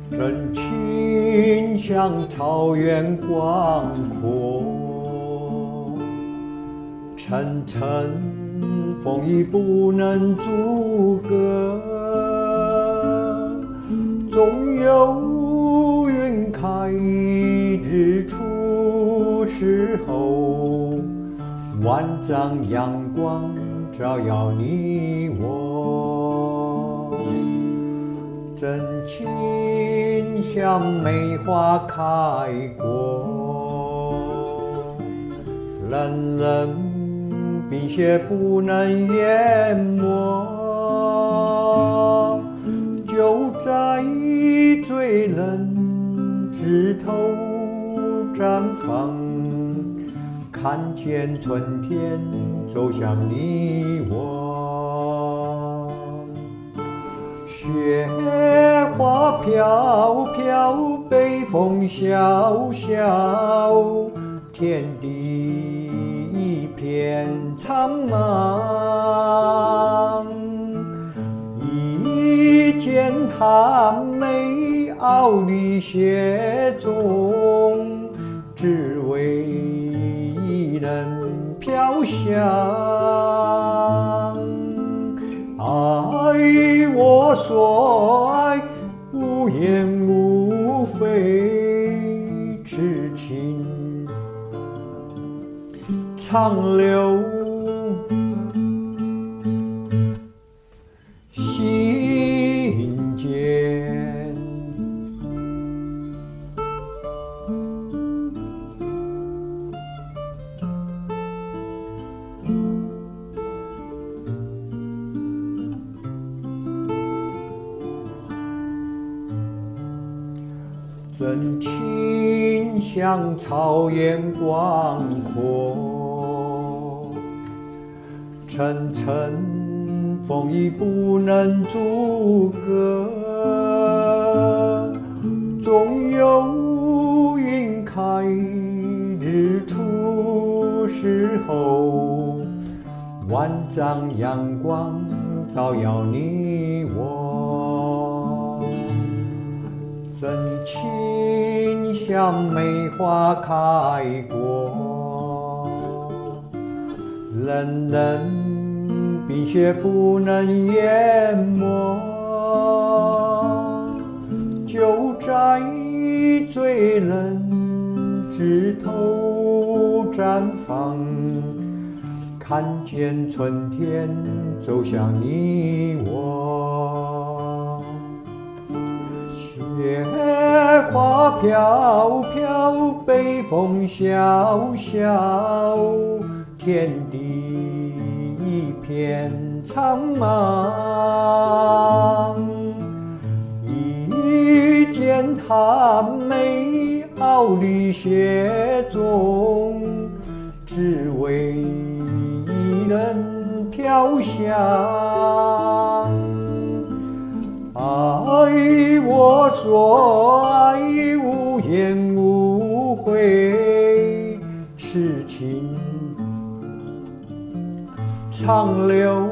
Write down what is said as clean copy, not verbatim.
真情像草原广阔，层层风雨不能阻隔，总有云开日出时候，万丈阳光照耀你我。真情像梅花开过，冷冷冰雪不能淹没，就在最冷枝头绽放，看见春天走向你我。雪花飘飘，北风萧萧，天地一片苍茫。一剪寒梅傲立雪中，只为一人飘香。爱我所爱，无言无悔，痴情长留心间。真情像草原广阔，层层风雨不能阻隔，总有云开日出时候，万丈阳光照耀你我。真情像梅花开过，冷冷冰雪不能淹没，就在最冷枝头绽放，看见春天走向你我。雪花飘飘，北风萧萧，天地一片苍茫。一剪寒梅傲立雪中，只为一人飘香。爱我所爱，无言无悔，痴情长留